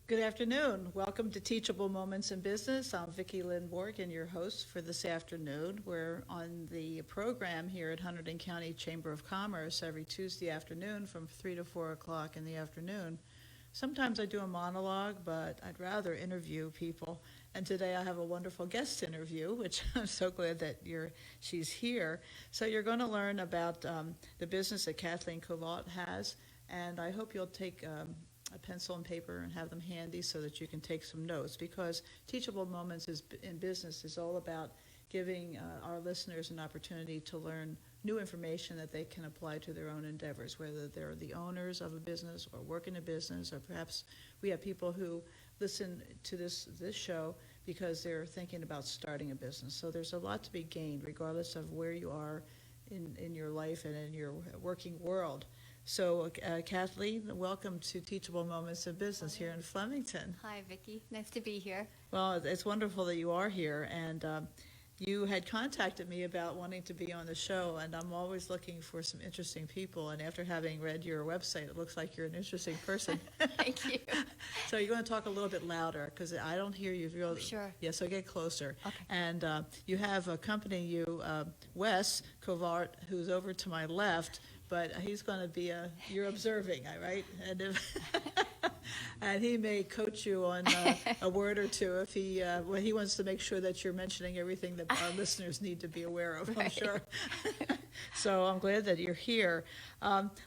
Good afternoon. Welcome to Teachable Moments in Business. I'm Vicki Lynne Morgan, your host for this afternoon. We're on the program here at Hunterdon County Chamber of Commerce every Tuesday afternoon from 3 to 4 o'clock in the afternoon. Sometimes I do a monologue, but I'd rather interview people. And today I have a wonderful guest interview, which I'm so glad that she's here. So you're going to learn about the business that Kathleen Covalt has, and I hope you'll take a pencil and paper and have them handy so that you can take some notes, because Teachable Moments in Business is all about giving our listeners an opportunity to learn new information that they can apply to their own endeavors, whether they're the owners of a business or work in a business, or perhaps we have people who listen to this show because they're thinking about starting a business. So there's a lot to be gained regardless of where you are in your life and in your working world. So, Kathleen, welcome to Teachable Moments of Business here in Flemington. Hi, Vicki. Nice to be here. Well, it's wonderful that you are here, and you had contacted me about wanting to be on the show, and I'm always looking for some interesting people, and after having read your website, it looks like you're an interesting person. Thank you. So you're going to talk a little bit louder, because I don't hear you really. Sure. Yeah, so get closer. Okay. And you have accompanying you, Wes Covalt, who's over to my left, but he's going to be you're observing, right? And and he may coach you on a word or two if he wants to make sure that you're mentioning everything that our listeners need to be aware of, right. I'm sure. So I'm glad that you're here.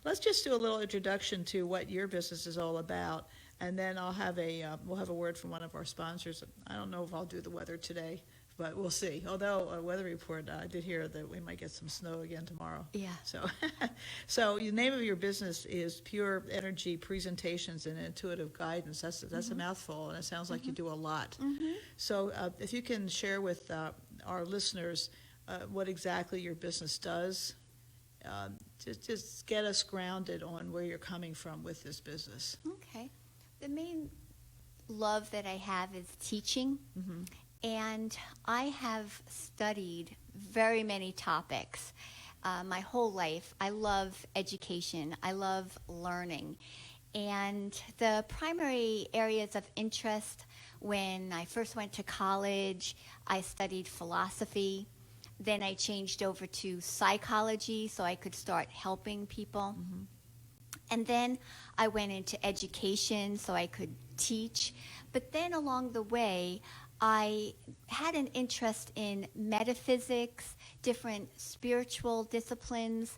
Let's just do a little introduction to what your business is all about, and then we'll have a word from one of our sponsors. I don't know if I'll do the weather today, but we'll see. Although a weather report, I did hear that we might get some snow again tomorrow. Yeah. So the name of your business is Pure Energy Presentations and Intuitive Guidance. That's a mouthful, and it sounds like you do a lot. So if you can share with our listeners what exactly your business does, just get us grounded on where you're coming from with this business. Okay. The main love that I have is teaching. And I have studied very many topics my whole life. I love education. I love learning. And the primary areas of interest when I first went to college, I studied philosophy. Then I changed over to psychology so I could start helping people. And then I went into education so I could teach. But then along the way, I had an interest in metaphysics, different spiritual disciplines,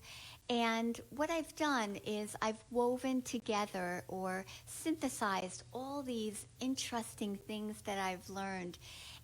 and what I've done is I've woven together or synthesized all these interesting things that I've learned,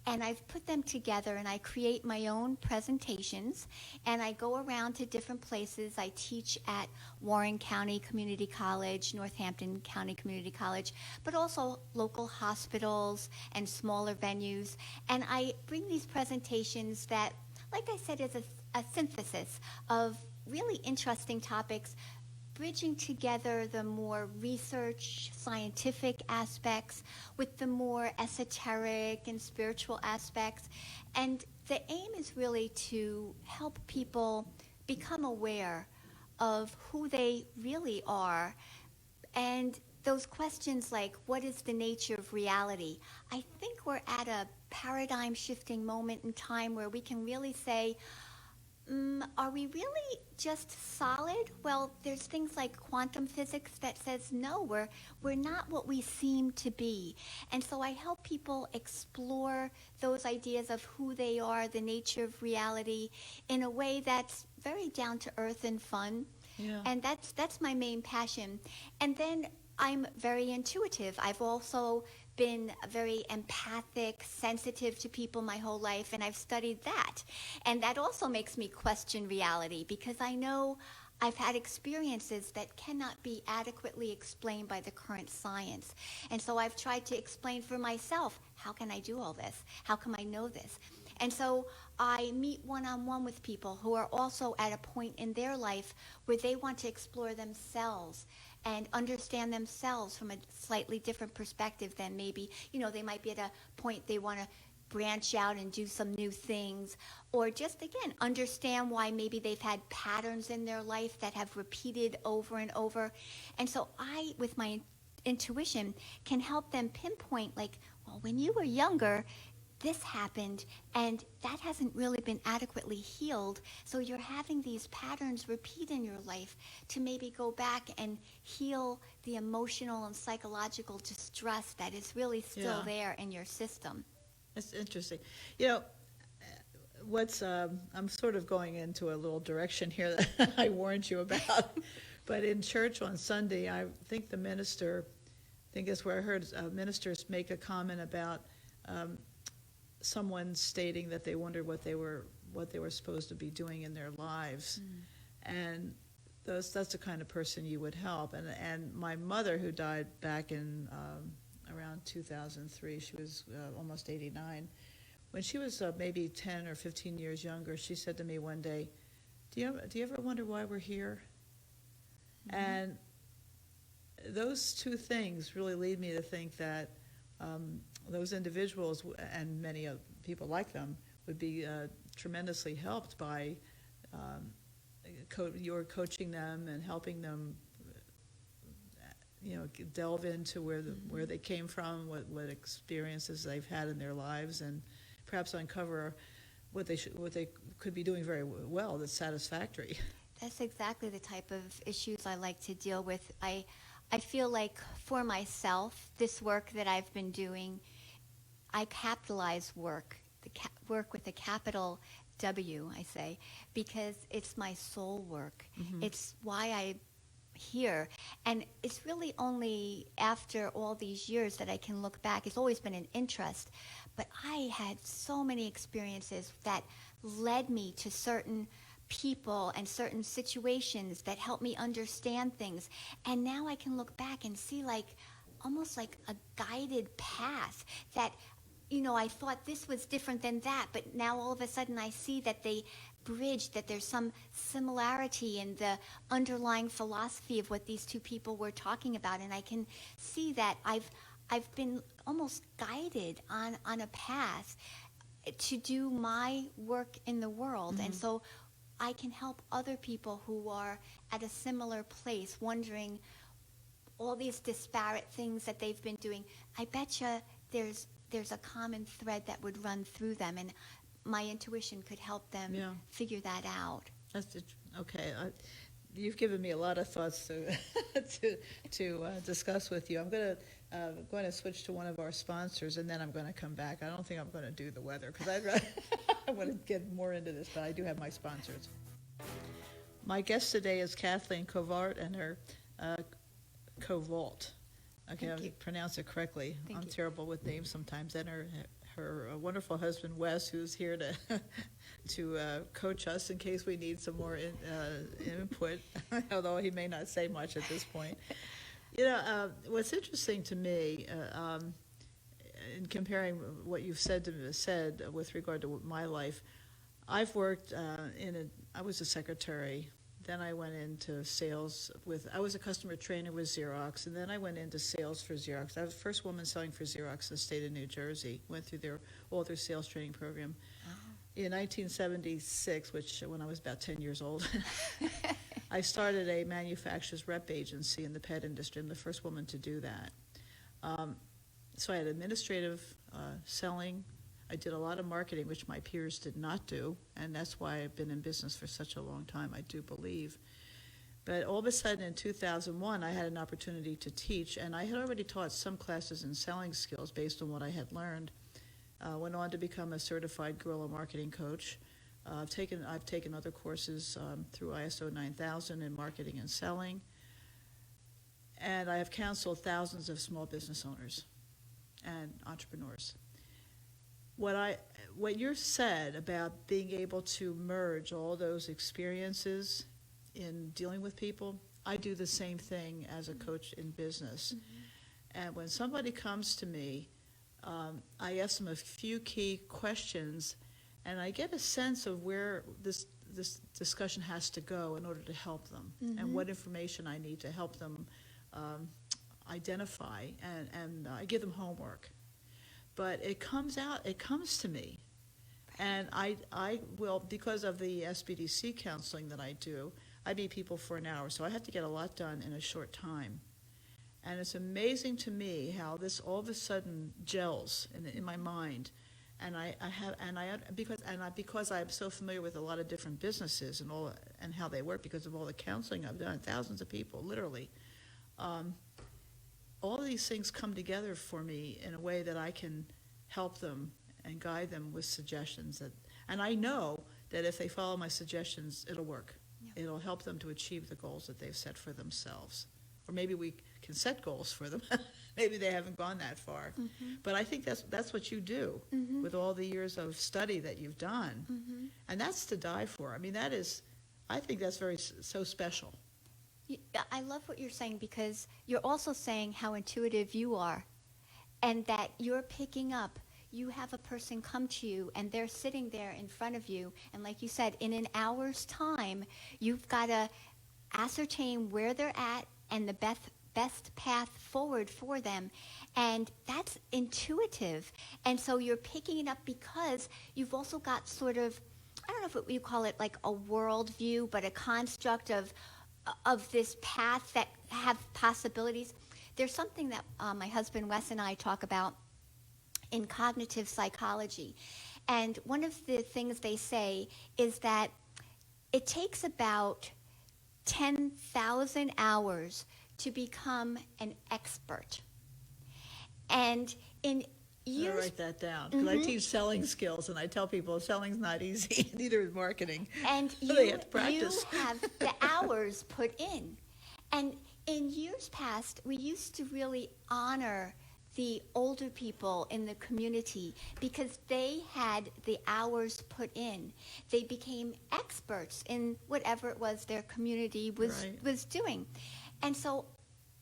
and I've put them together, and I create my own presentations, and I go around to different places. I teach at Warren County Community College, Northampton County Community College, but also local hospitals and smaller venues. And I bring these presentations that, like I said, is a synthesis of really interesting topics, bridging together the more research, scientific aspects with the more esoteric and spiritual aspects. And the aim is really to help people become aware of who they really are. And those questions like, what is the nature of reality? I think we're at a paradigm shifting moment in time where we can really say, are we really just solid? Well, there's things like quantum physics that says no, we're not what we seem to be. And so I help people explore those ideas of who they are, the nature of reality, in a way that's very down to earth and fun. Yeah. And that's my main passion. And then I'm very intuitive. I've also been very empathic, sensitive to people my whole life, and I've studied that. And that also makes me question reality, because I know I've had experiences that cannot be adequately explained by the current science. And so I've tried to explain for myself, how can I do all this? How come I know this? And so I meet one-on-one with people who are also at a point in their life where they want to explore themselves and understand themselves from a slightly different perspective than maybe, they might be at a point they want to branch out and do some new things, or just, again, understand why maybe they've had patterns in their life that have repeated over and over. And so I, with my intuition can help them pinpoint, like, well, when you were younger, this happened, and that hasn't really been adequately healed. So you're having these patterns repeat in your life to maybe go back and heal the emotional and psychological distress that is really still there in your system. That's interesting. You know, I'm sort of going into a little direction here that I warned you about. But in church on Sunday, I think the minister, I think that's where I heard ministers make a comment about someone stating that they wondered what they were supposed to be doing in their lives, and that's the kind of person you would help. And my mother, who died back in around 2003, she was almost 89. When she was maybe 10 or 15 years younger, she said to me one day, "Do you ever wonder why we're here?" And those two things really lead me to think that those individuals and many people like them would be tremendously helped by your coaching them and helping them, delve into where they came from, what experiences they've had in their lives, and perhaps uncover what they could be doing very well that's satisfactory. That's exactly the type of issues I like to deal with. I feel like for myself, this work that I've been doing, I capitalize work, work with a capital W, I say, because it's my soul work. It's why I'm here. And it's really only after all these years that I can look back. It's always been an interest, but I had so many experiences that led me to certain people and certain situations that helped me understand things. And now I can look back and see almost like a guided path that, I thought this was different than that, but now all of a sudden I see that they bridge, that there's some similarity in the underlying philosophy of what these two people were talking about. And I can see that I've been almost guided on a path to do my work in the world. And so I can help other people who are at a similar place, wondering all these disparate things that they've been doing. I betcha there's a common thread that would run through them, and my intuition could help them figure that out. Okay. You've given me a lot of thoughts to discuss with you. I'm going to switch to one of our sponsors, and then I'm going to come back. I don't think I'm going to do the weather because I want to get more into this, but I do have my sponsors. My guest today is Kathleen Covalt and her Covalt. Okay, I pronounce it correctly. I'm terrible with names sometimes. And her wonderful husband Wes, who's here to coach us in case we need some more input, although he may not say much at this point. What's interesting to me in comparing what you've said with regard to my life, I've worked I was a secretary. Then I went into sales I was a customer trainer with Xerox, and then I went into sales for Xerox. I was the first woman selling for Xerox in the state of New Jersey. Went through all their sales training program. In 1976, when I was about 10 years old, I started a manufacturer's rep agency in the pet industry. I'm the first woman to do that. So I had administrative selling. I did a lot of marketing, which my peers did not do, and that's why I've been in business for such a long time, I do believe. But all of a sudden in 2001, I had an opportunity to teach, and I had already taught some classes in selling skills based on what I had learned. Went on to become a certified guerrilla marketing coach. I've taken other courses through ISO 9000 in marketing and selling, and I have counseled thousands of small business owners and entrepreneurs. What you said about being able to merge all those experiences in dealing with people, I do the same thing as a coach in business. And when somebody comes to me, I ask them a few key questions, and I get a sense of where this discussion has to go in order to help them, and what information I need to help them identify, and I give them homework. But it comes to me. And I will, because of the SBDC counseling that I do, I meet people for an hour. So I have to get a lot done in a short time. And it's amazing to me how this all of a sudden gels in my mind. And because I'm so familiar with a lot of different businesses and how they work because of all the counseling I've done, thousands of people, literally. All of these things come together for me in a way that I can help them and guide them with suggestions and I know that if they follow my suggestions, it'll work. Yeah. It'll help them to achieve the goals that they've set for themselves. Or maybe we can set goals for them. Maybe they haven't gone that far. Mm-hmm. But I think that's what you do mm-hmm. with all the years of study that you've done. Mm-hmm. And that's to die for. I mean, I think that's so special. I love what you're saying because you're also saying how intuitive you are and that you're picking up. You have a person come to you and they're sitting there in front of you. And like you said, in an hour's time, you've got to ascertain where they're at and the best path forward for them. And that's intuitive. And so you're picking it up because you've also got sort of, I don't know if you call it like a worldview, but a construct of this path that have possibilities. There's something that my husband Wes and I talk about in cognitive psychology. And one of the things they say is that it takes about 10,000 hours to become an expert. And in years... I write that down because I teach selling skills and I tell people selling's not easy, neither is marketing. And they have to practice. You have the hours put in. And in years past, we used to really honor the older people in the community because they had the hours put in. They became experts in whatever it was their community was doing. And so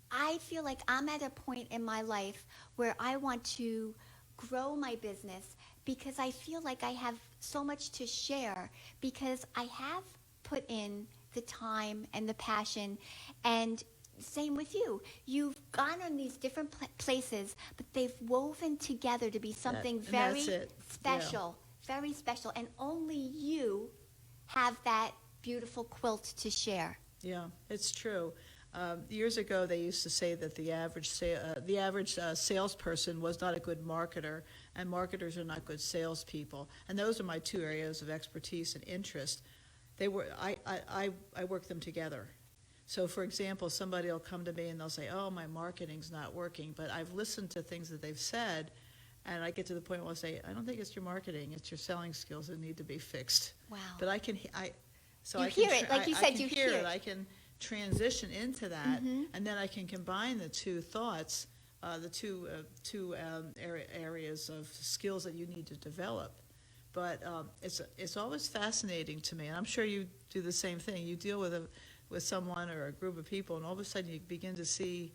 I feel like I'm at a point in my life where I want to grow my business because I feel like I have so much to share because I have put in the time and the passion. And same with you. You've gone on these different places, but they've woven together to be something very special, very special. And only you have that beautiful quilt to share. Yeah, it's true. Years ago, they used to say that the average salesperson was not a good marketer, and marketers are not good salespeople. And those are my two areas of expertise and interest. I work them together. So, for example, somebody will come to me and they'll say, "Oh, my marketing's not working," but I've listened to things that they've said, and I get to the point where I say, "I don't think it's your marketing; it's your selling skills that need to be fixed." Wow! But I can hear it, like you said. You hear it. I can transition into that, mm-hmm. and then I can combine the two thoughts, the two areas of skills that you need to develop. But it's always fascinating to me, and I'm sure you do the same thing. You deal with someone or a group of people, and all of a sudden you begin to see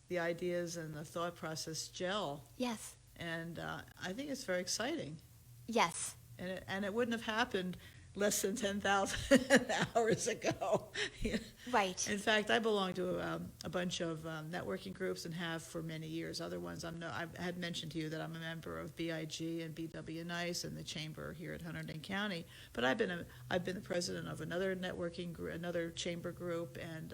the ideas and the thought process gel. Yes. And I think it's very exciting. Yes. And it wouldn't have happened less than 10,000 hours ago. Right. In fact, I belong to a bunch of networking groups and have for many years. Other ones, I had mentioned to you that I'm a member of BIG and BW Nice and the Chamber here at Hunterdon County. But I've been the president of another networking group, another chamber group, and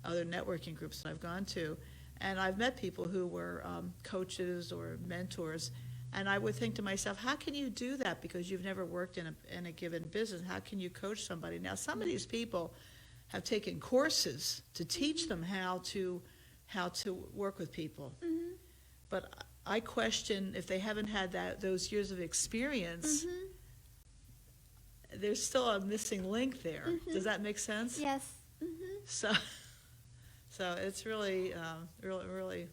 other networking groups that I've gone to. And I've met people who were coaches or mentors. And I would think to myself, how can you do that? Because you've never worked in a given business. How can you coach somebody? Now, some of these people have taken courses to teach them how to work with people. Mm-hmm. But I question if they haven't had those years of experience, mm-hmm. there's still a missing link there. Mm-hmm. Does that make sense? Yes. Mm-hmm. So it's really, really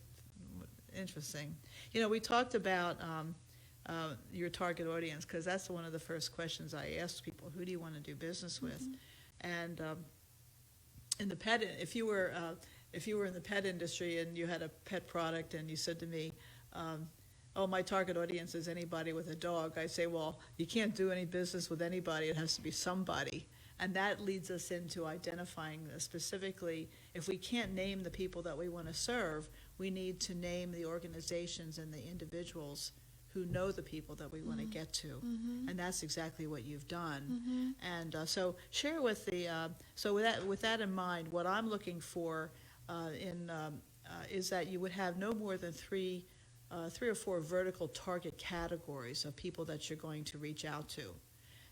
interesting. You know, we talked about your target audience because that's one of the first questions I ask people: who do you want to do business with? Mm-hmm. And in the pet, if you were in the pet industry and you had a pet product and you said to me, "Oh, my target audience is anybody with a dog," I say, "Well, you can't do any business with anybody. It has to be somebody." And that leads us into identifying specifically, if we can't name the people that we want to serve, we need to name the organizations and the individuals who know the people that we want to get to. Mm-hmm. And that's exactly what you've done. Mm-hmm. And so share with with that in mind, what I'm looking for is that you would have no more than three or four vertical target categories of people that you're going to reach out to.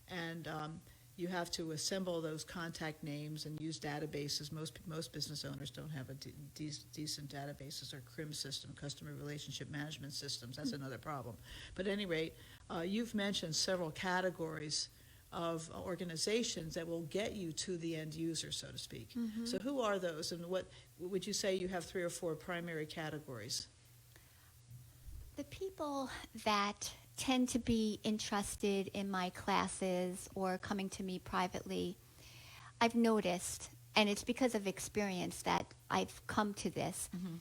And you have to assemble those contact names and use databases. Most business owners don't have a decent databases or CRM system, customer relationship management systems. That's another problem. But at any rate, you've mentioned several categories of organizations that will get you to the end user, so to speak. Mm-hmm. So who are those, and what would you say you have three or four primary categories? The people that tend to be interested in my classes or coming to me privately, I've noticed, and it's because of experience that I've come to this, Mm-hmm.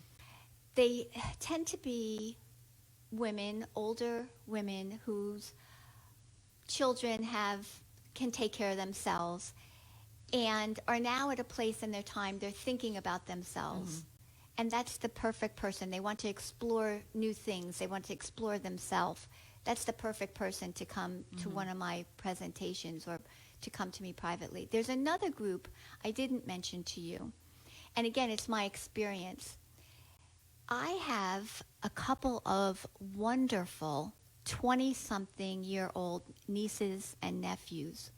they tend to be women, older women whose children can take care of themselves and are now at a place in their time they're thinking about themselves. Mm-hmm. And that's the perfect person. They want to explore new things. They want to explore themselves. That's the perfect person to come to one of my presentations or to come to me privately. There's another group I didn't mention to you. And again, it's my experience. I have a couple of wonderful 20-something-year-old nieces and nephews.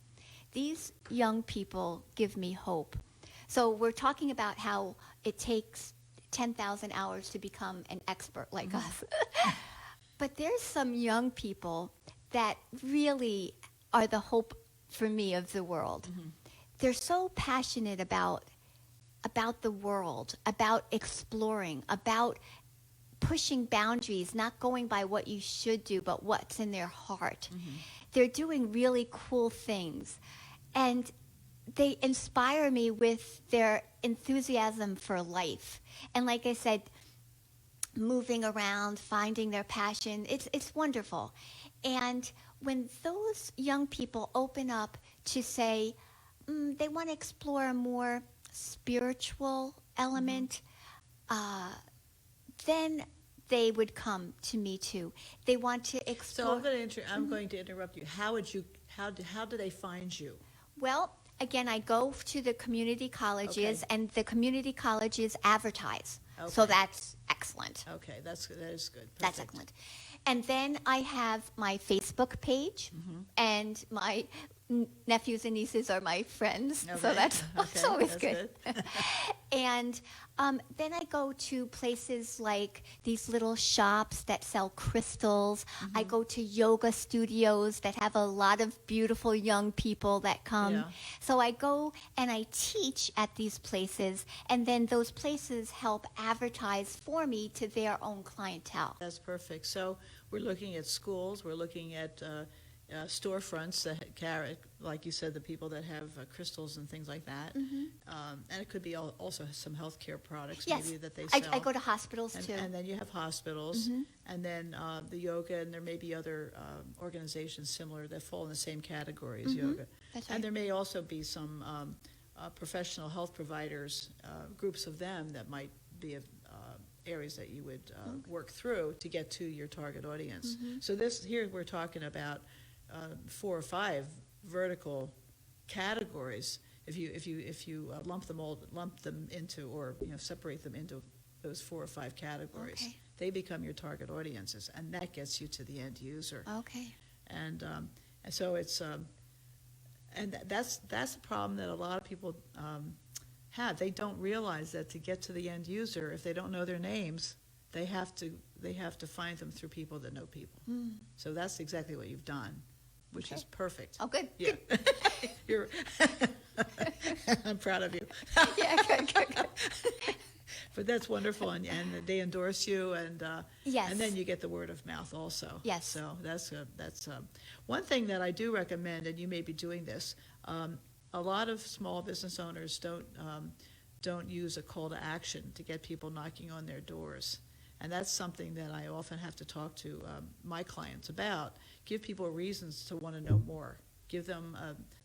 These young people give me hope. So we're talking about how it takes 10,000 hours to become an expert like us. But there's some young people that really are the hope for me of the world. Mm-hmm. They're so passionate about the world, about exploring, about pushing boundaries, not going by what you should do, but what's in their heart. Mm-hmm. They're doing really cool things. And they inspire me with their enthusiasm for life. And like I said, moving around, finding their passion, it's wonderful. And when those young people open up to say they want to explore a more spiritual element, then they would come to me too. They want to explore. So I'm going to interrupt you. How do they find you? Well, again, I go to the community colleges, Okay. and the community colleges advertise. Okay. So that's excellent. Okay, that is good. That's Perfect. excellent. And then I have my Facebook page, and my nephews and nieces are my friends. Okay. So that's Okay, always that's good. And then I go to places like these little shops that sell crystals. I go to yoga studios that have a lot of beautiful young people that come. Yeah. So I go and I teach at these places, and then those places help advertise for me to their own clientele. That's perfect. So we're looking at schools, we're looking at storefronts that carry, like you said, the people that have crystals and things like that. And it could be also some healthcare products Yes, maybe that they sell. I go to hospitals too. And then you have hospitals, and then the yoga, and there may be other organizations similar that fall in the same category as yoga. That's right. And there may also be some professional health providers, groups of them that might be areas that you would work through to get to your target audience. So here we're talking about 4 or 5 vertical categories. If you lump them into, or separate them into those 4 or 5 categories, Okay. they become your target audiences, and that gets you to the end user. Okay. And so it's and that's the problem that a lot of people have. They don't realize that to get to the end user, if they don't know their names, they have to find them through people that know people. So that's exactly what you've done, which Okay. is perfect. Oh, good. Yeah. You're I'm proud of you. Yeah, good. But that's wonderful, and they endorse you, and Yes. and then you get the word of mouth also. Yes. So that's one thing that I do recommend, and you may be doing this. A lot of small business owners don't use a call to action to get people knocking on their doors, and that's something that I often have to talk to my clients about. Give people reasons to want to know more. Give them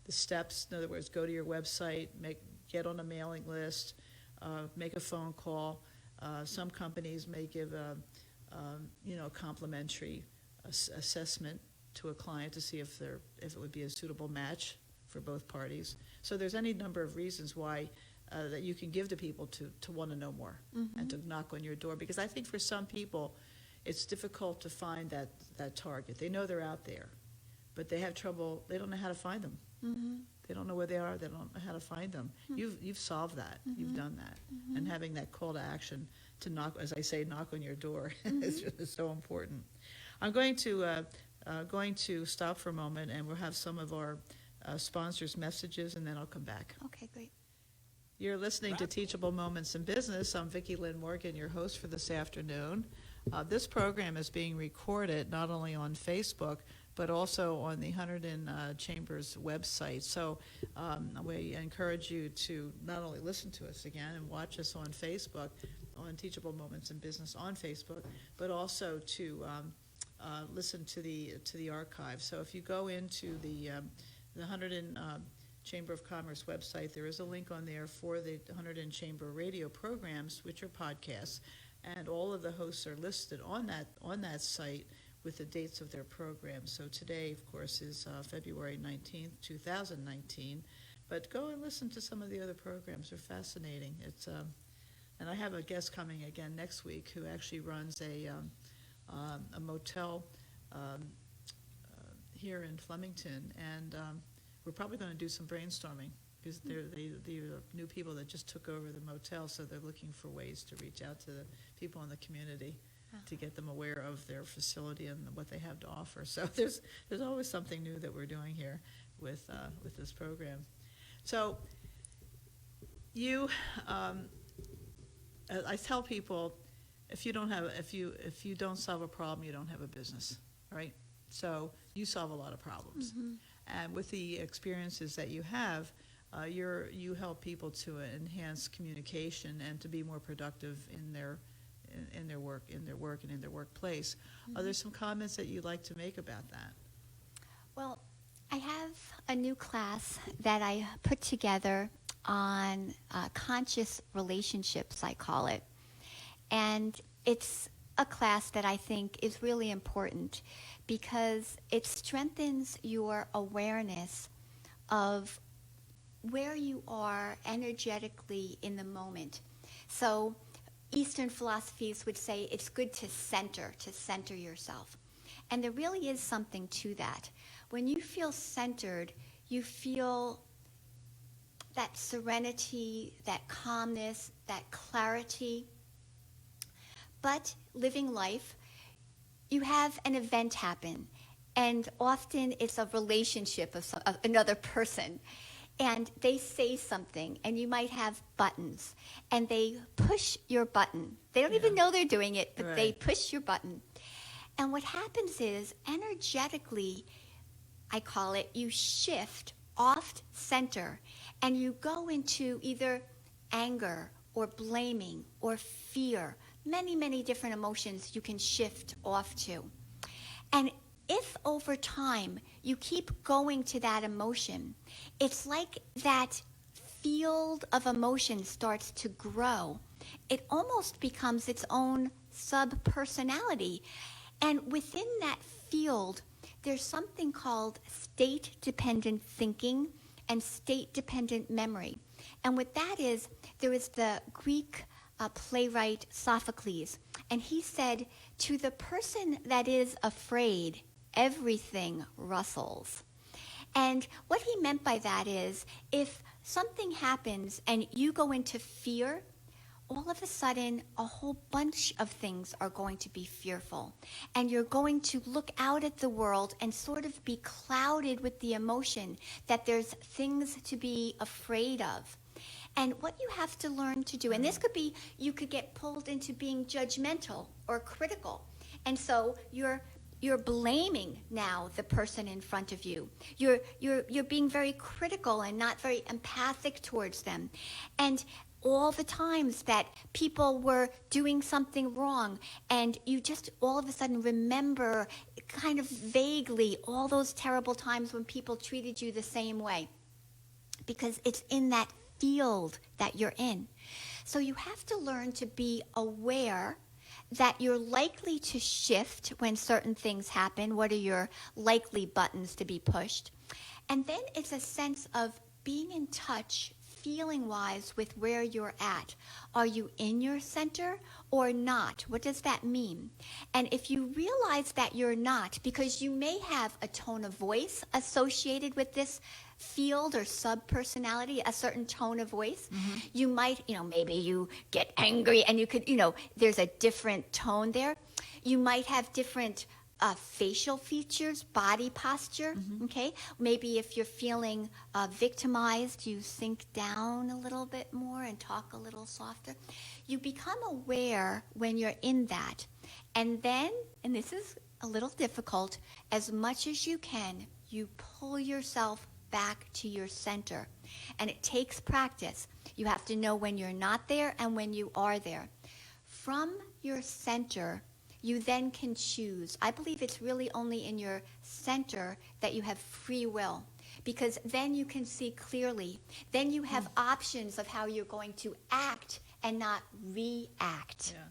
the steps. In other words, go to your website, get on a mailing list. Make a phone call. Some companies may give a complimentary assessment to a client to see if it would be a suitable match for both parties. So there's any number of reasons why that you can give to people to want to know more and to knock on your door. Because I think for some people, it's difficult to find that target. They know they're out there, but they have trouble. They don't know how to find them. They don't know where they are. They don't know how to find them. You've solved that. You've done that. And having that call to action to knock, as I say, knock on your door is so important. I'm going to stop for a moment, and we'll have some of our sponsors' messages, and then I'll come back. Okay, great. You're listening to Teachable Moments in Business. I'm Vicki Lynn Morgan, your host for this afternoon. This program is being recorded not only on Facebook, but also on the Hunterdon Chamber's website. So we encourage you to not only listen to us again and watch us on Facebook, on Teachable Moments in Business on Facebook, but also to listen to the archive. So if you go into the Hunterdon Chamber of Commerce website, there is a link on there for the Hunterdon Chamber radio programs, which are podcasts, and all of the hosts are listed on that site with the dates of their programs. So today, of course, is February 19th, 2019. But go and listen to some of the other programs. They're fascinating. It's and I have a guest coming again next week who actually runs a motel here in Flemington, and we're probably going to do some brainstorming because they're new people that just took over the motel, so they're looking for ways to reach out to the people in the community to get them aware of their facility and what they have to offer. So there's always something new that we're doing here with this program. So you, I tell people, if you don't solve a problem, you don't have a business, right? So you solve a lot of problems, and with the experiences that you have, you help people to enhance communication and to be more productive in their work and in their workplace. Are there some comments that you'd like to make about that? Well, I have a new class that I put together on conscious relationships, I call it. And it's a class that I think is really important because it strengthens your awareness of where you are energetically in the moment. So Eastern philosophies would say it's good to center yourself. And there really is something to that. When you feel centered, you feel that serenity, that calmness, that clarity. But living life, you have an event happen, and often it's a relationship of another person, and they say something, and you might have buttons, and they push your button. They don't even know they're doing it, but they push your button. And what happens is, energetically, I call it, you shift off center, and you go into either anger or blaming or fear. Many, many different emotions you can shift off to. And if over time you keep going to that emotion, it's like that field of emotion starts to grow. It almost becomes its own sub-personality. And within that field, there's something called state-dependent thinking and state-dependent memory. And what that is, there is the Greek playwright Sophocles, and he said, to the person that is afraid, everything rustles. And what he meant by that is, if something happens and you go into fear, all of a sudden a whole bunch of things are going to be fearful, and you're going to look out at the world and sort of be clouded with the emotion that there's things to be afraid of. And what you have to learn to do, and this could be, you could get pulled into being judgmental or critical. And so you're blaming now the person in front of you. You're being very critical and not very empathic towards them. And all the times that people were doing something wrong, and you just all of a sudden remember kind of vaguely all those terrible times when people treated you the same way, because it's in that field that you're in. So you have to learn to be aware that you're likely to shift when certain things happen. What are your likely buttons to be pushed? And then it's a sense of being in touch feeling-wise with where you're at. Are you in your center or not? What does that mean? And if you realize that you're not, because you may have a tone of voice associated with this field or sub-personality, a certain tone of voice, you might, maybe you get angry and you could, there's a different tone there. You might have different facial features, body posture, okay? Maybe if you're feeling victimized, you sink down a little bit more and talk a little softer. You become aware when you're in that. And then, and this is a little difficult, as much as you can, you pull yourself back to your center. And it takes practice. You have to know when you're not there and when you are there. From your center, you then can choose. I believe it's really only in your center that you have free will, because then you can see clearly. Then you have options of how you're going to act and not react. Yeah.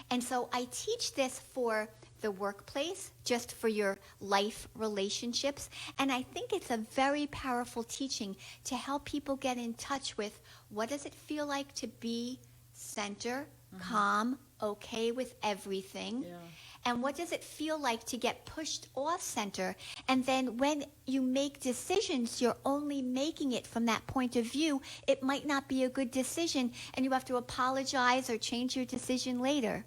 And so I teach this for the workplace, just for your life relationships. And I think it's a very powerful teaching to help people get in touch with what does it feel like to be center, calm, okay with everything. Yeah. And what does it feel like to get pushed off center? And then when you make decisions, you're only making it from that point of view. It might not be a good decision, and you have to apologize or change your decision later.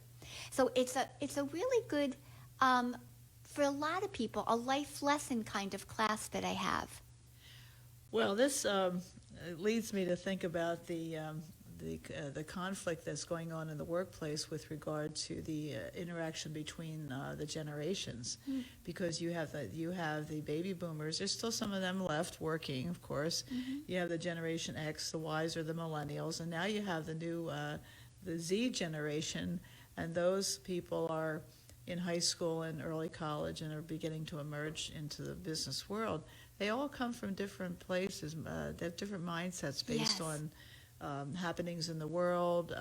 So it's a really good, for a lot of people, a life lesson kind of class that I have. Well, this leads me to think about the conflict that's going on in the workplace with regard to the interaction between the generations, because you have the baby boomers. There's still some of them left working, of course. You have the Generation X, the Ys, or the millennials, and now you have the new the Z generation, and those people are in high school and early college and are beginning to emerge into the business world. They all come from different places. They have different mindsets based on happenings in the world,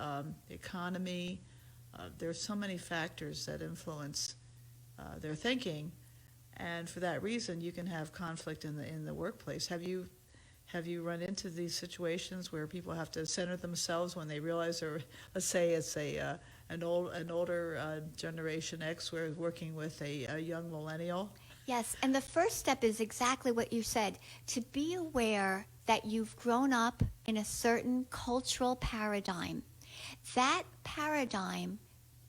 economy. There's so many factors that influence their thinking, and for that reason, you can have conflict in the workplace. Have you run into these situations where people have to center themselves when they realize, or let's say it's an older Generation X, where working with a young millennial? Yes, and the first step is exactly what you said, to be aware that you've grown up in a certain cultural paradigm. That paradigm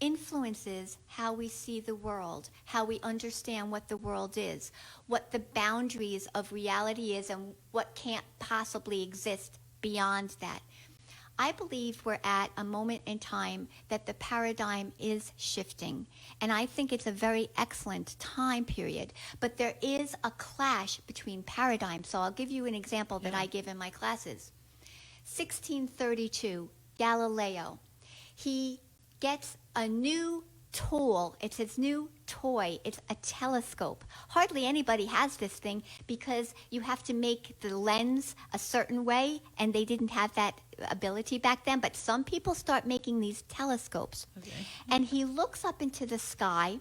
influences how we see the world, how we understand what the world is, what the boundaries of reality is, and what can't possibly exist beyond that. I believe we're at a moment in time that the paradigm is shifting, and I think it's a very excellent time period. But there is a clash between paradigms. So I'll give you an example that I give in my classes. 1632, Galileo. He gets a new tool. It's his new toy. It's a telescope. Hardly anybody has this thing because you have to make the lens a certain way, and they didn't have that ability back then. But some people start making these telescopes. Okay. And he looks up into the sky,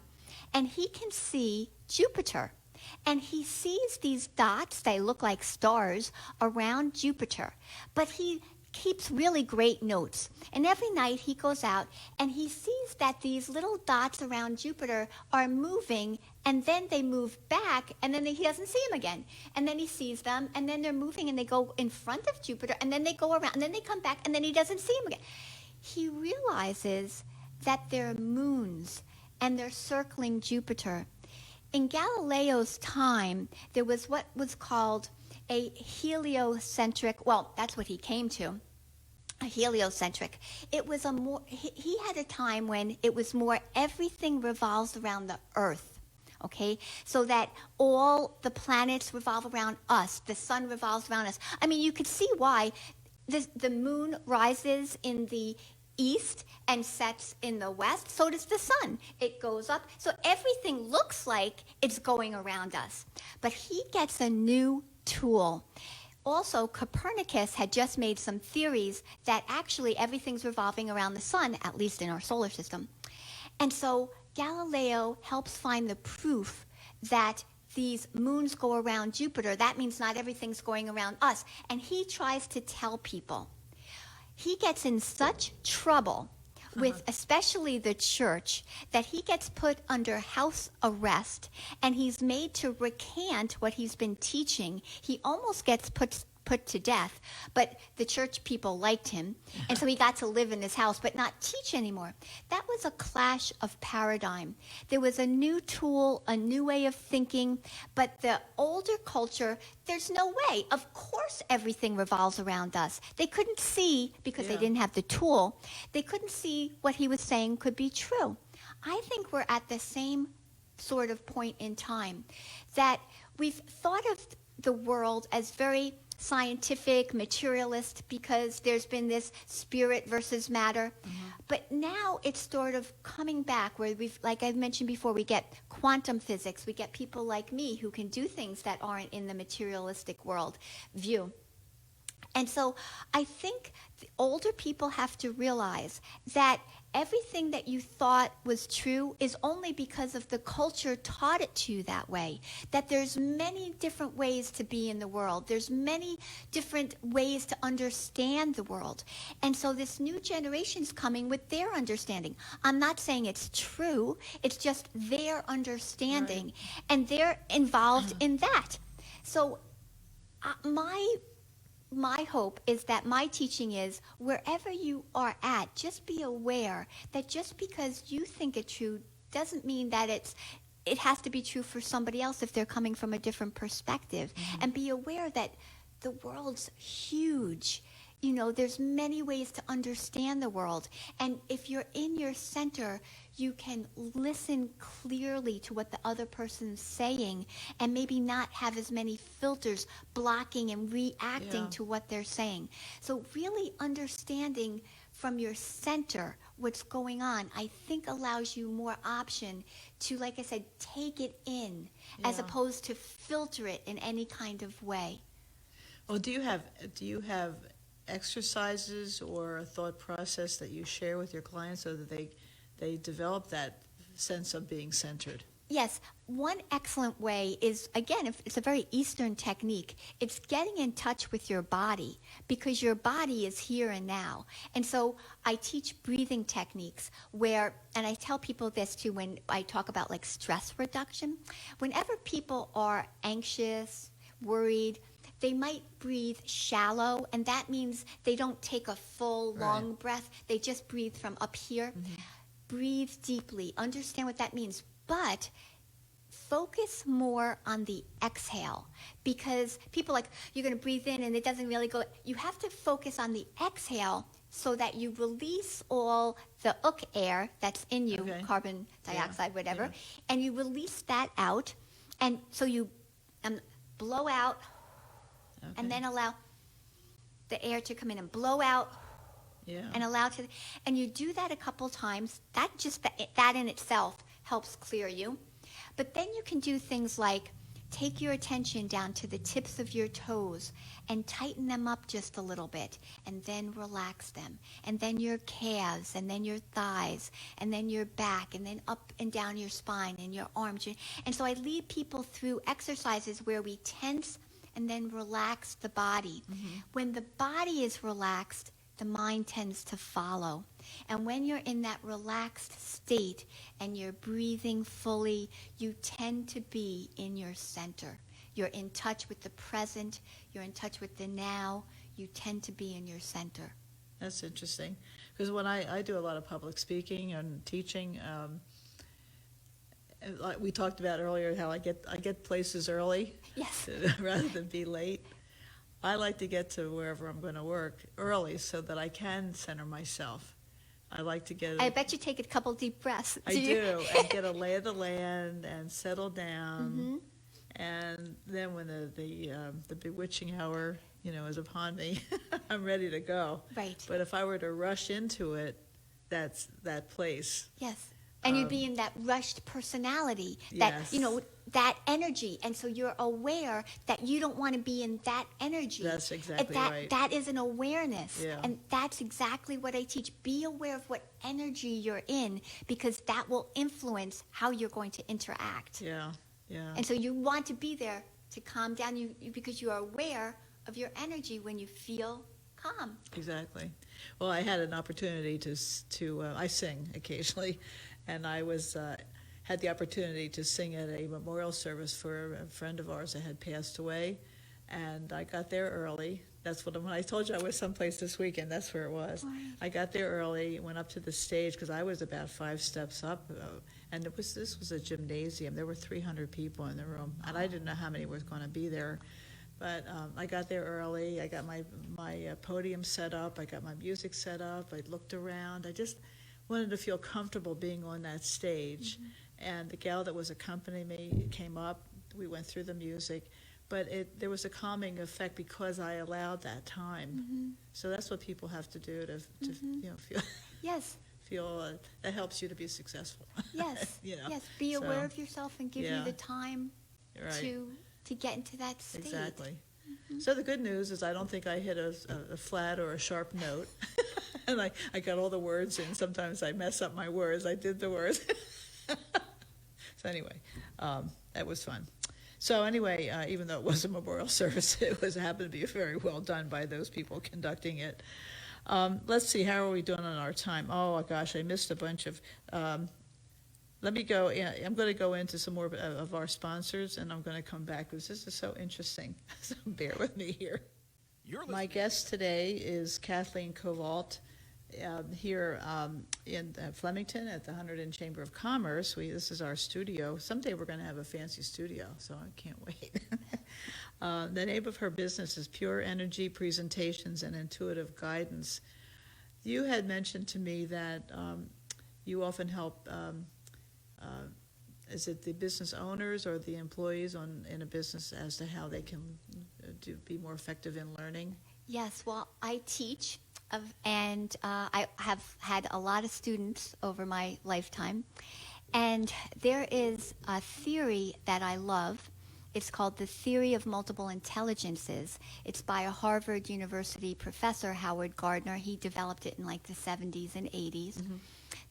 and he can see Jupiter. And he sees these dots, they look like stars, around Jupiter. But he keeps really great notes. And every night he goes out and he sees that these little dots around Jupiter are moving, and then they move back, and then he doesn't see them again. And then he sees them, and then they're moving, and they go in front of Jupiter, and then they go around, and then they come back, and then he doesn't see them again. He realizes that they're moons, and they're circling Jupiter. In Galileo's time, there was what was called a heliocentric, well, that's what he came to, a heliocentric. It was a more, he had a time when it was more everything revolves around the Earth, okay? So that all the planets revolve around us, the sun revolves around us. I mean, you could see why the moon rises in the east and sets in the west, so does the sun. It goes up, so everything looks like it's going around us. But he gets a new tool. Also, Copernicus had just made some theories that actually everything's revolving around the sun, at least in our solar system. And so Galileo helps find the proof that these moons go around Jupiter, that means not everything's going around us. And he tries to tell people. He gets in such trouble with especially the church that he gets put under house arrest, and he's made to recant what he's been teaching. He almost gets put to death, but the church people liked him, and so he got to live in this house but not teach anymore. That was a clash of paradigm. There was a new tool, a new way of thinking, but the older culture, there's no way. Of course everything revolves around us. They couldn't see, because they didn't have the tool, they couldn't see what he was saying could be true. I think we're at the same sort of point in time, that we've thought of the world as very scientific, materialist, because there's been this spirit versus matter. But now it's sort of coming back where we've, like I've mentioned before, we get quantum physics, we get people like me who can do things that aren't in the materialistic world view. And so I think the older people have to realize that everything that you thought was true is only because of the culture taught it to you that way. That there's many different ways to be in the world. There's many different ways to understand the world. And so this new generation's coming with their understanding. I'm not saying it's true. It's just their understanding. Right. And they're involved in that. So my hope is that my teaching is, wherever you are at, just be aware that just because you think it's true doesn't mean that it has to be true for somebody else if they're coming from a different perspective. And be aware that the world's huge. You know, there's many ways to understand the world. And if you're in your center, you can listen clearly to what the other person's saying and maybe not have as many filters blocking and reacting to what they're saying. So really understanding from your center what's going on, I think allows you more option to, like I said, take it in as opposed to filter it in any kind of way. Well, do you have exercises or a thought process that you share with your clients so that they develop that sense of being centered? Yes. One excellent way is, again, if it's a very Eastern technique, it's getting in touch with your body, because your body is here and now. And so I teach breathing techniques where, and I tell people this too when I talk about like stress reduction, whenever people are anxious, worried, they might breathe shallow, and that means they don't take a full, long breath. They just breathe from up here. Breathe deeply. Understand what that means. But focus more on the exhale, because people like, you're going to breathe in and it doesn't really go. You have to focus on the exhale so that you release all the air that's in you, carbon dioxide, whatever, and you release that out. And so you blow out, and then allow the air to come in and blow out, and allow to, and you do that a couple times. That in itself helps clear you. But then you can do things like take your attention down to the tips of your toes and tighten them up just a little bit, and then relax them, and then your calves, and then your thighs, and then your back, and then up and down your spine and your arms. And so I lead people through exercises where we tense and then relax the body. When the body is relaxed, the mind tends to follow. And when you're in that relaxed state and you're breathing fully, you tend to be in your center. You're in touch with the present. You're in touch with the now. You tend to be in your center. That's interesting. Because when I do a lot of public speaking and teaching, like we talked about earlier, how I get places early, rather than be late. I like to get to wherever I'm going to work early so that I can center myself. I like to get. I bet you take a couple deep breaths. I do, and get a lay of the land and settle down, and then when the bewitching hour, is upon me, I'm ready to go. Right. But if I were to rush into it, that's that place. Yes. And you'd be in that rushed personality, that energy. And so you're aware that you don't want to be in that energy. That's exactly right. That is an awareness. Yeah. And that's exactly what I teach. Be aware of what energy you're in, because that will influence how you're going to interact. Yeah. Yeah. And so you want to be there to calm down because you are aware of your energy when you feel calm. Exactly. Well, I had an opportunity to I sing occasionally, and I was had the opportunity to sing at a memorial service for a friend of ours that had passed away, and I got there early. That's when I told you I was someplace this weekend. That's where it was. Right. I got there early, went up to the stage because I was about 5 steps up, and this was a gymnasium. There were 300 people in the room, and I didn't know how many was going to be there. But I got there early. I got my podium set up. I got my music set up. I looked around. I just wanted to feel comfortable being on that stage. Mm-hmm. And the gal that was accompanying me came up. We went through the music. But there was a calming effect because I allowed that time. Mm-hmm. So that's what people have to do to feel. Yes. Feel that helps you to be successful. Yes. Yes. Be aware of yourself and give you the time to get into that state. Exactly. Mm-hmm. So the good news is I don't think I hit a flat or a sharp note. And I got all the words in. Sometimes I mess up my words. I did the words. So anyway, that was fun. So anyway, even though it was a memorial service, happened to be very well done by those people conducting it. Let's see, how are we doing on our time? Oh gosh, I missed a bunch of. Let me go. I'm going to go into some more of our sponsors, and I'm going to come back because this is so interesting. So bear with me here. My guest today is Kathleen Covalt. Here in Flemington at the Hunterdon Chamber of Commerce. This is our studio. Someday we're going to have a fancy studio, so I can't wait. The name of her business is Pure Energy Presentations and Intuitive Guidance. You had mentioned to me that you often help, is it the business owners or the employees in a business as to how they can be more effective in learning? Yes, well, I teach. And I have had a lot of students over my lifetime. And there is a theory that I love. It's called the Theory of Multiple Intelligences. It's by a Harvard University professor, Howard Gardner. He developed it in like the 70s and 80s. Mm-hmm.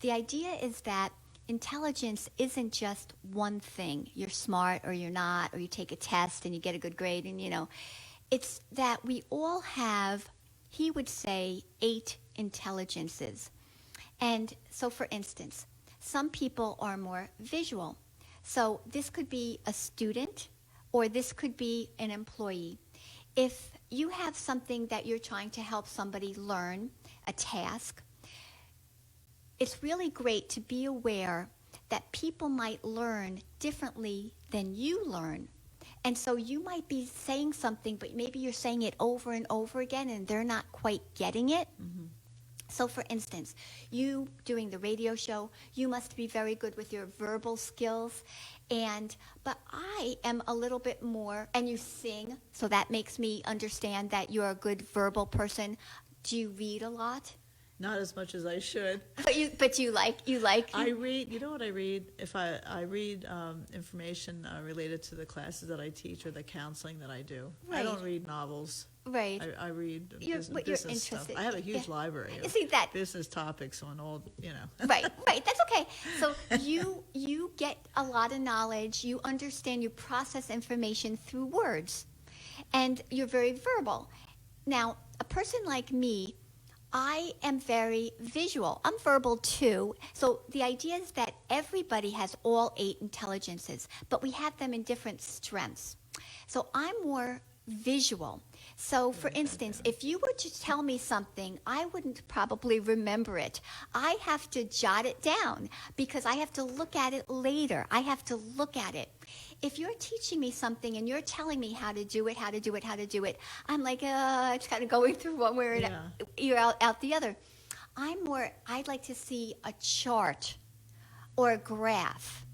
The idea is that intelligence isn't just one thing. You're smart or you're not, or you take a test and you get a good grade, and it's that we all have, he would say, 8 intelligences. And so, for instance, some people are more visual. So this could be a student or this could be an employee. If you have something that you're trying to help somebody learn, a task, it's really great to be aware that people might learn differently than you learn. And so you might be saying something, but maybe you're saying it over and over again, and they're not quite getting it. Mm-hmm. So, for instance, you doing the radio show, you must be very good with your verbal skills. But I am a little bit more, and you sing, so that makes me understand that you're a good verbal person. Do you read a lot? Not as much as I should. But you like. I read. You know what I read? If I read information related to the classes that I teach or the counseling that I do. Right. I don't read novels. Right. I read business stuff. I have a huge library of business topics on all. Right. That's okay. So you get a lot of knowledge. You understand. You process information through words, and you're very verbal. Now, a person like me, I am very visual. I'm verbal too. So the idea is that everybody has all 8 intelligences, but we have them in different strengths. So I'm more visual. So for instance, if you were to tell me something, I wouldn't probably remember it. I have to jot it down because I have to look at it later. I have to look at it. If you're teaching me something and you're telling me how to do it, I'm like, it's kind of going through one way or you're out the other. I'd like to see a chart or a graph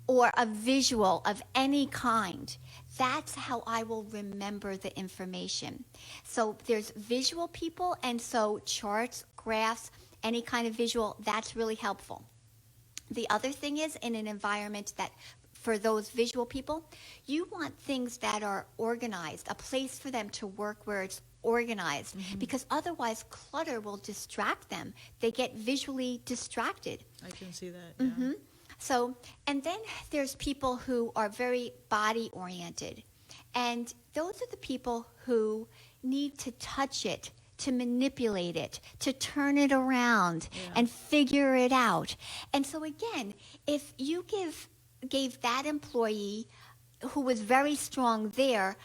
or a visual of any kind. That's how I will remember the information. So there's visual people, and so charts, graphs, any kind of visual, that's really helpful. The other thing is, in an environment that for those visual people, you want things that are organized, a place for them to work where it's organized, because otherwise clutter will distract them. They get visually distracted. I can see that. Yeah. So, and then there's people who are very body oriented. And those are the people who need to touch it, to manipulate it, to turn it around and figure it out. And so again, if you gave that employee who was very strong there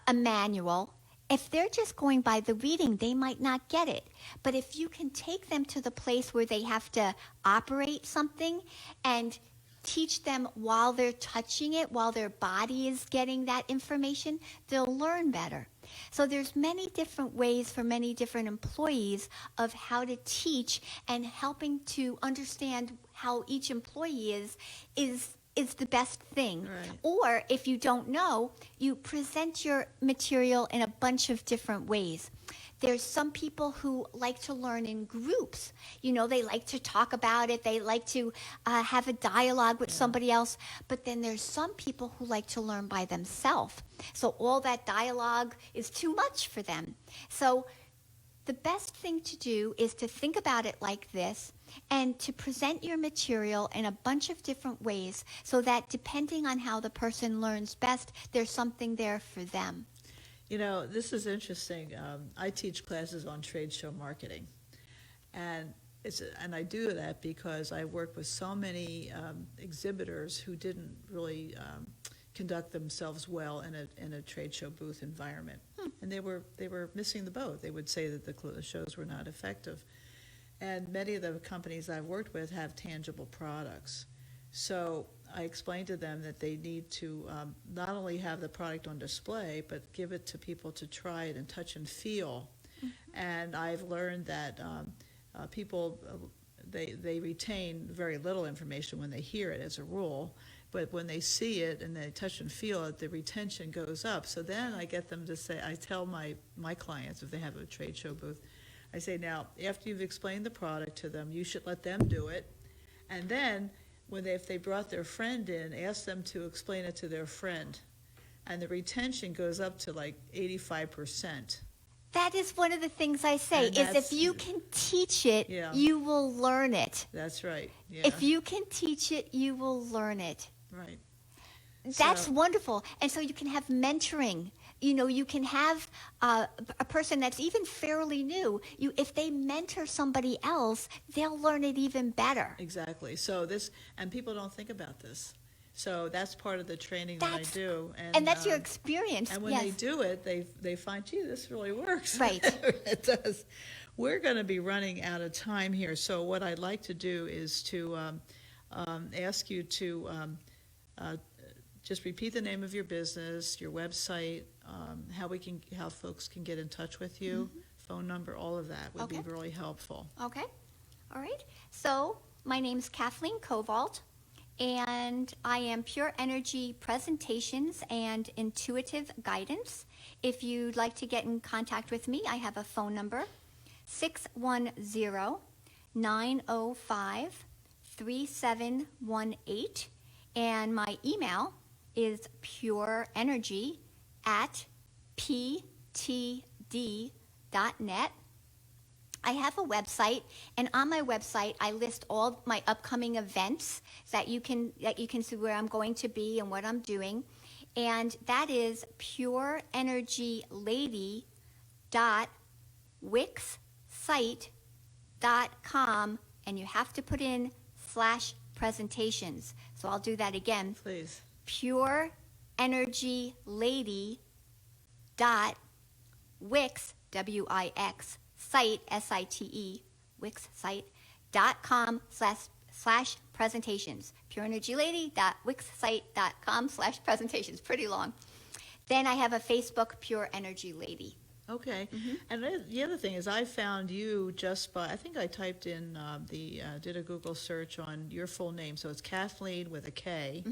a manual, if they're just going by the reading, they might not get it. But if you can take them to the place where they have to operate something and teach them while they're touching it, while their body is getting that information, they'll learn better. So there's many different ways for many different employees of how to teach, and helping to understand how each employee is the best thing. Right. Or if you don't know, you present your material in a bunch of different ways. There's some people who like to learn in groups. You know, they like to talk about it. They like to have a dialogue with somebody else. But then there's some people who like to learn by themselves. So all that dialogue is too much for them. So the best thing to do is to think about it like this, and to present your material in a bunch of different ways, so that depending on how the person learns best, there's something there for them. You know, this is interesting. I teach classes on trade show marketing, and I do that because I work with so many exhibitors who didn't really conduct themselves well in a trade show booth environment, and they were missing the boat. They would say that the shows were not effective, and many of the companies I've worked with have tangible products. So I explained to them that they need to not only have the product on display, but give it to people to try it and touch and feel. And I've learned that people, they retain very little information when they hear it as a rule, but when they see it and they touch and feel it, the retention goes up. So then I get them to say, I tell my clients, if they have a trade show booth, I say, now, after you've explained the product to them, you should let them do it. And then if they brought their friend in, ask them to explain it to their friend. And the retention goes up to like 85%. That is one of the things I say, is if you can teach it, you will learn it. That's right. Yeah. If you can teach it, you will learn it. Right. That's wonderful. And so you can have mentoring. You know, you can have a person that's even fairly new. If they mentor somebody else, they'll learn it even better. Exactly. So and people don't think about this. So that's part of the training that I do. And that's your experience. And when they do it, they find, gee, this really works. Right. It does. We're going to be running out of time here. So what I'd like to do is to ask you to just repeat the name of your business, your website, how folks can get in touch with you, phone number, all of that would be really helpful. Okay. All right. So my name's Kathleen Covalt, and I am Pure Energy Presentations and Intuitive Guidance. If you'd like to get in contact with me, I have a phone number, 610-905-3718, and my email is pureenergy@ptd.net. I have a website, and on my website I list all my upcoming events that you can see where I'm going to be and what I'm doing, and that is pureenergylady.wixsite.com, and you have to put in /presentations. So I'll do that again. Please. pureenergylady.wix, W-I-X, site, S-I-T-E, wixsite.com/presentations. pureenergylady.wixsite.com/presentations. Pretty long. Then I have a Facebook, Pure Energy Lady. Okay. And the other thing is, I found you just by, I think I typed in did a Google search on your full name. So it's Kathleen with a K,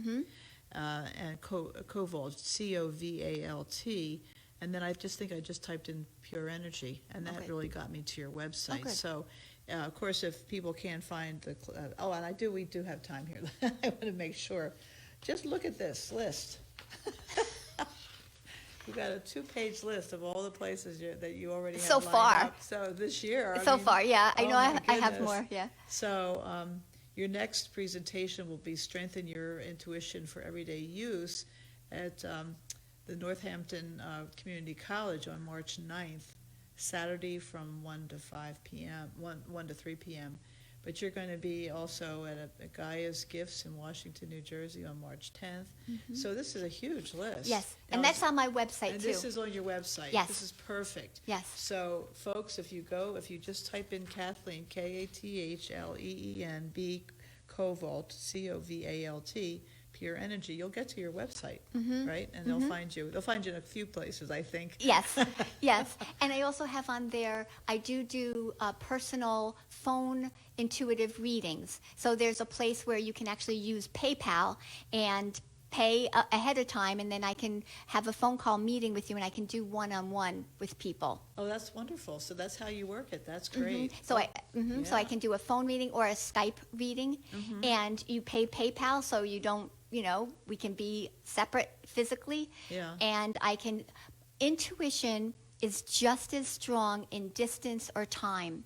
and Covalt, C-O-V-A-L-T. And then I just typed in Pure Energy, and that really got me to your website. Oh, so, of course, if people can't find and we do have time here. I want to make sure. Just look at this list. You've got a 2-page list of all the places that you already have so lined far. up. So this year. I know I have goodness. more, yeah. So, Your next presentation will be Strengthen Your Intuition for Everyday Use at the Northampton Community College on March 9th, Saturday from 1 to 5 p.m., 1 to 3 p.m. But you're going to be also at Gaia's Gifts in Washington, New Jersey on March 10th. So this is a huge list. Yes, Now, and that's on my website and too. this is on your website. Yes. This is perfect. Yes. So, folks, if you just type in Kathleen, Kathleen, Covalt, Covalt, Pure Energy, you'll get to your website, right? And they'll find you. They'll find you in a few places, I think. Yes, yes. And I also have on there, I do personal phone intuitive readings. So there's a place where you can actually use PayPal and pay ahead of time, and then I can have a phone call meeting with you, and I can do one-on-one with people. Oh, that's wonderful. So that's how you work it. That's great. So I can do a phone reading or a Skype reading, and you pay PayPal, so you don't, we can be separate physically. Yeah. And intuition is just as strong in distance or time.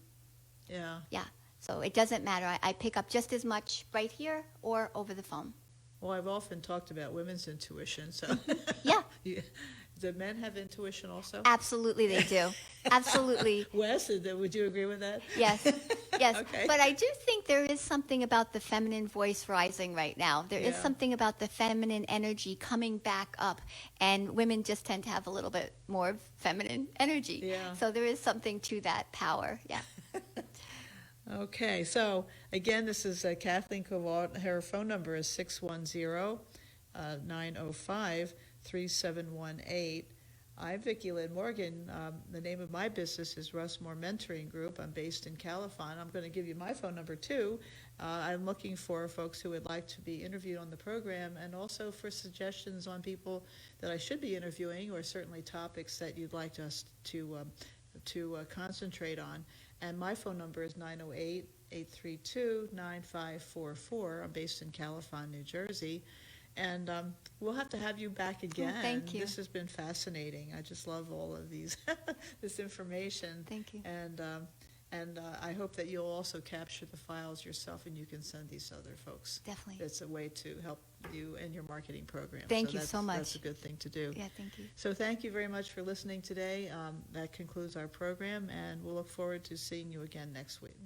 Yeah. Yeah. So it doesn't matter. I pick up just as much right here or over the phone. Well, I've often talked about women's intuition, so. Yeah. Do men have intuition also? Absolutely they do. Absolutely. Wes, would you agree with that? Yes. Yes. Okay. But I do think there is something about the feminine voice rising right now. There is Yeah. something about the feminine energy coming back up, and women just tend to have a little bit more feminine energy. Yeah. So there is something to that power. Yeah. Okay, so again, this is Kathleen Covalt. Her phone number is 610-905-3718. I'm Vicki Lynn Morgan. The name of my business is Russmore Mentoring Group. I'm based in Califon. I'm going to give you my phone number too. I'm looking for folks who would like to be interviewed on the program, and also for suggestions on people that I should be interviewing, or certainly topics that you'd like us to concentrate on. And my phone number is 908-832-9544. I'm based in Califon, New Jersey. And we'll have to have you back again. thank you. This has been fascinating. I just love all of these, this information. Thank you. And I hope that you'll also capture the files yourself, and you can send these to other folks. Definitely. It's a way to help you in your marketing program. Thank you so much. That's a good thing to do. Yeah, thank you. So thank you very much for listening today. That concludes our program, and we'll look forward to seeing you again next week.